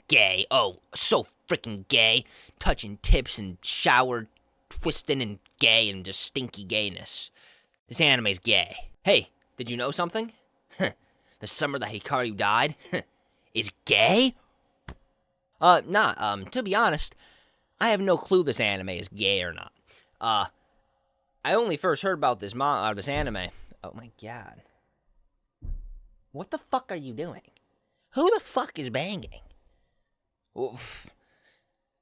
Gay. Oh, so freaking gay. Touching tips and shower twisting and gay and just stinky gayness. This anime's gay. Hey, did you know something? The summer that Hikaru died is gay? To be honest, I have no clue this anime is gay or not. I only first heard about this anime. Oh my god. What the fuck are you doing? Who the fuck is banging? Oof.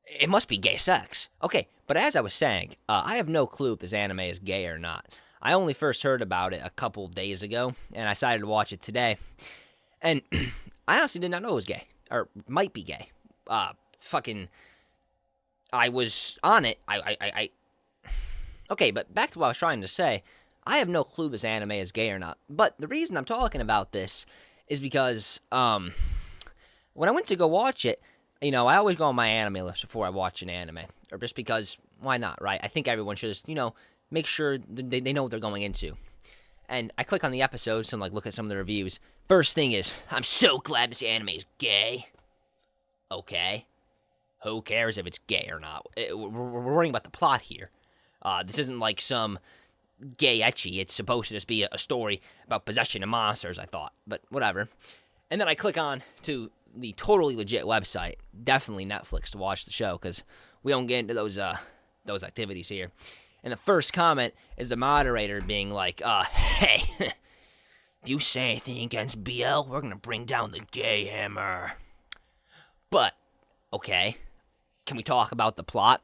It must be gay sex. Okay, but as I was saying, I have no clue if this anime is gay or not. I only first heard about it a couple days ago, and I decided to watch it today. And I honestly did not know it was gay. Or might be gay. I was on it. Okay, but back to what I was trying to say. I have no clue this anime is gay or not. But the reason I'm talking about this is because, when I went to go watch it, I always go on my anime list before I watch an anime. Or just because, why not, right? I think everyone should just, make sure they know what they're going into. And I click on the episodes and, look at some of the reviews. First thing is, I'm so glad this anime is gay. Okay. Who cares if it's gay or not? We're worrying about the plot here. This isn't like some gay ecchi. It's supposed to just be a story about possession of monsters, I thought. But whatever. And then I click on to the totally legit website. Definitely Netflix to watch the show, because we don't get into those activities here. And the first comment is the moderator being like, hey, if you say anything against BL, we're gonna bring down the gay hammer. But, okay, can we talk about the plot?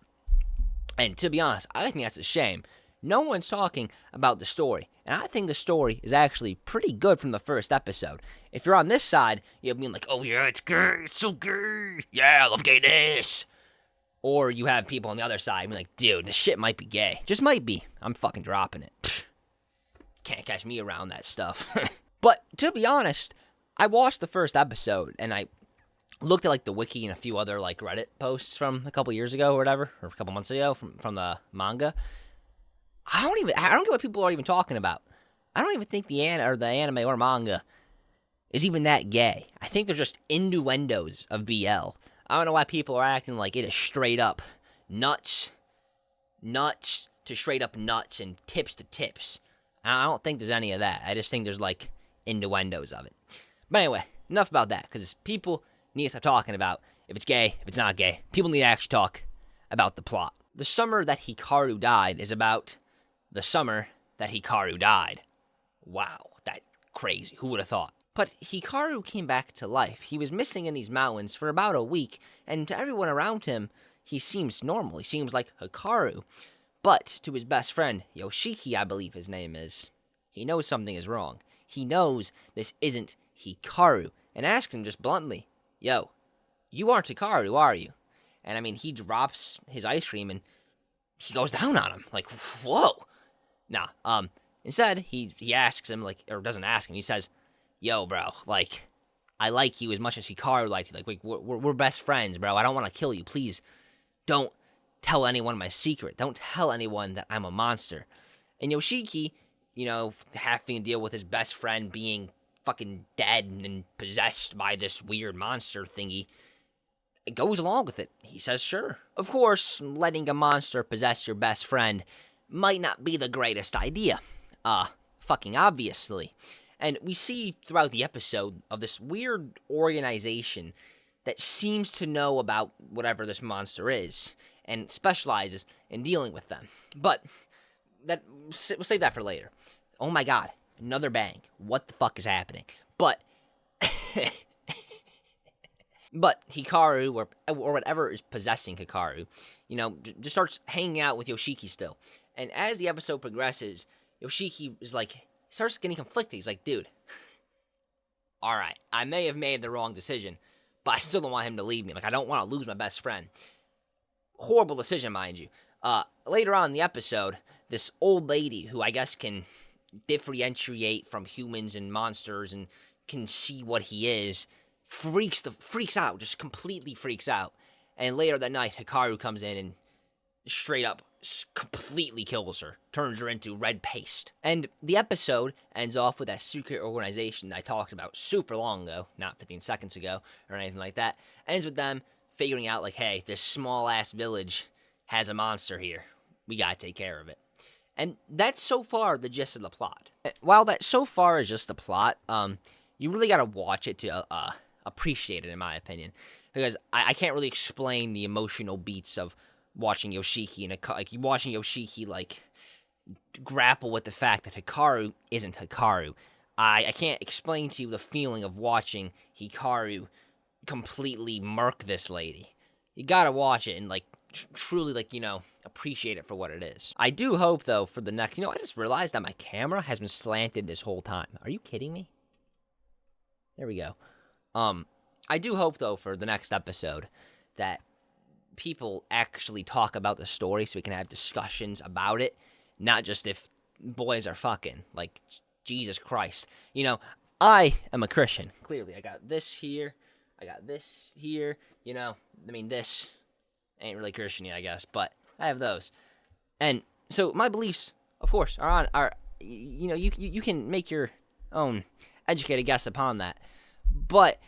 And to be honest, I think that's a shame. No one's talking about the story. And I think the story is actually pretty good from the first episode. If you're on this side, you'll be like, oh yeah, it's gay, it's so gay. Yeah, I love gayness. Or you have people on the other side be like, dude, this shit might be gay. Just might be. I'm fucking dropping it. Pfft. Can't catch me around that stuff. But to be honest, I watched the first episode and I looked at the wiki and a few other Reddit posts from a couple years ago or whatever, or a couple months ago from the manga. I don't get what people are even talking about. I don't even think the anime or manga is even that gay. I think they're just innuendos of BL. I don't know why people are acting like it is straight up nuts to straight up nuts and tips to tips. I don't think there's any of that. I just think there's innuendos of it. But anyway, enough about that, because people need to stop talking about if it's gay, if it's not gay. People need to actually talk about the plot. The summer that Hikaru died is about the summer that Hikaru died. Wow, that's crazy. Who would have thought? But Hikaru came back to life. He was missing in these mountains for about a week, and to everyone around him, he seems normal. He seems like Hikaru. But to his best friend, Yoshiki, I believe his name is, he knows something is wrong. He knows this isn't Hikaru, and asks him just bluntly, yo, you aren't Hikaru, are you? And he drops his ice cream and he goes down on him. Whoa. Nah, instead, he asks him, or doesn't ask him, he says, yo, bro, I like you as much as Hikaru liked you. We're best friends, bro. I don't want to kill you. Please don't tell anyone my secret. Don't tell anyone that I'm a monster. And Yoshiki, having to deal with his best friend being fucking dead and possessed by this weird monster thingy, it goes along with it. He says, sure. Of course, letting a monster possess your best friend might not be the greatest idea. Fucking obviously. And we see throughout the episode of this weird organization that seems to know about whatever this monster is and specializes in dealing with them. But we'll save that for later. Oh my god, another bang. What the fuck is happening? But Hikaru, or whatever is possessing Hikaru, just starts hanging out with Yoshiki still. And as the episode progresses, Yoshiki is starts getting conflicted. He's like, dude, alright, I may have made the wrong decision, but I still don't want him to leave me. I don't want to lose my best friend. Horrible decision, mind you. Later on in the episode, this old lady, who I guess can differentiate from humans and monsters and can see what he is, freaks out, just completely freaks out. And later that night, Hikaru comes in and straight up completely kills her, turns her into red paste. And the episode ends off with that secret organization that I talked about super long ago, not 15 seconds ago or anything like that. Ends with them figuring out, like, hey, this small-ass village has a monster here. We gotta take care of it. And that's so far the gist of the plot. While that so far is just the plot, you really gotta watch it to appreciate it, in my opinion. Because I can't really explain the emotional beats of watching Yoshiki watching Yoshiki grapple with the fact that Hikaru isn't Hikaru. I can't explain to you the feeling of watching Hikaru completely murk this lady. You gotta watch it and truly appreciate it for what it is. I do hope though for the next, I just realized that my camera has been slanted this whole time. Are you kidding me? There we go. I do hope though for the next episode that people actually talk about the story so we can have discussions about it, not just if boys are fucking. Like, Jesus Christ. I am a Christian. Clearly, I got this here. I got this here. This ain't really Christian-y, I guess, but I have those. And so my beliefs, of course, you can make your own educated guess upon that. But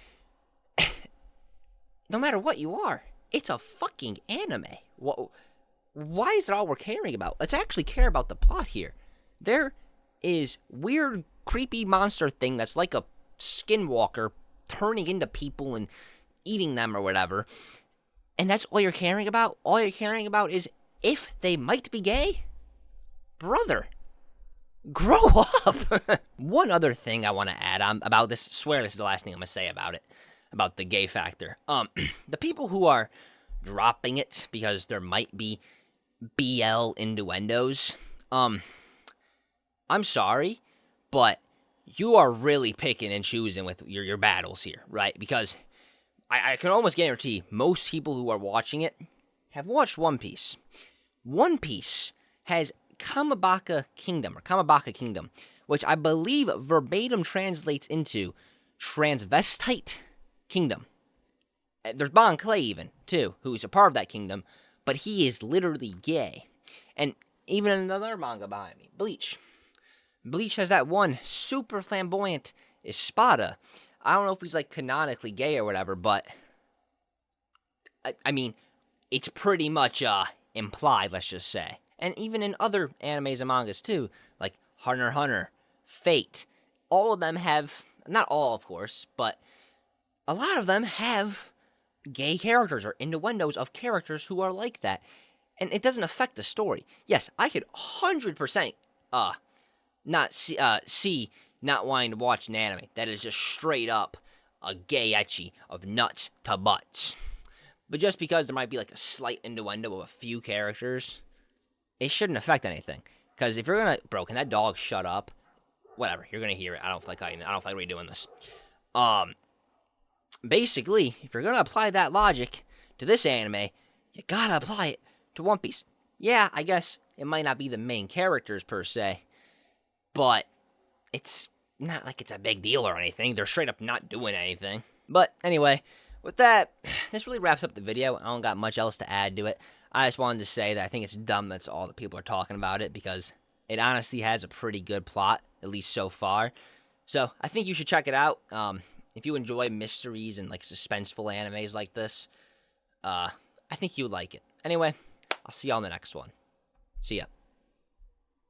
no matter what you are, it's a fucking anime. Why is it all we're caring about? Let's actually care about the plot here. There is weird, creepy monster thing that's like a skinwalker turning into people and eating them or whatever. And that's all you're caring about? All you're caring about is if they might be gay? Brother, grow up. One other thing I want to add on about this, I swear this is the last thing I'm going to say about it, about the gay factor. The people who are dropping it because there might be BL innuendos, I'm sorry, but you are really picking and choosing with your battles here, right? Because I can almost guarantee most people who are watching it have watched One Piece. One Piece has Kamabaka Kingdom, which I believe verbatim translates into Transvestite Kingdom. There's Bon Clay even, too, who's a part of that kingdom, but he is literally gay. And even another manga behind me, Bleach. Bleach has that one super flamboyant Espada. I don't know if he's canonically gay or whatever, but I mean, it's pretty much implied, let's just say. And even in other animes and mangas too, like Hunter x Hunter, Fate, all of them have, not all of course, but a lot of them have gay characters or innuendos of characters who are like that. And it doesn't affect the story. Yes, I could 100% not see not wanting to watch an anime that is just straight up a gay ecchi of nuts to butts. But just because there might be a slight innuendo of a few characters, it shouldn't affect anything. Because if you're gonna, bro, can that dog shut up? Whatever, you're gonna hear it. I don't feel like redoing this. Basically, if you're gonna apply that logic to this anime, you gotta apply it to One Piece. Yeah, I guess it might not be the main characters per se, but it's not like it's a big deal or anything. They're straight up not doing anything. But anyway, with that, this really wraps up the video. I don't got much else to add to it. I just wanted to say that I think it's dumb that's all that people are talking about it, because it honestly has a pretty good plot, at least so far. So I think you should check it out. If you enjoy mysteries and suspenseful animes like this, I think you would like it. Anyway, I'll see y'all in the next one. See ya.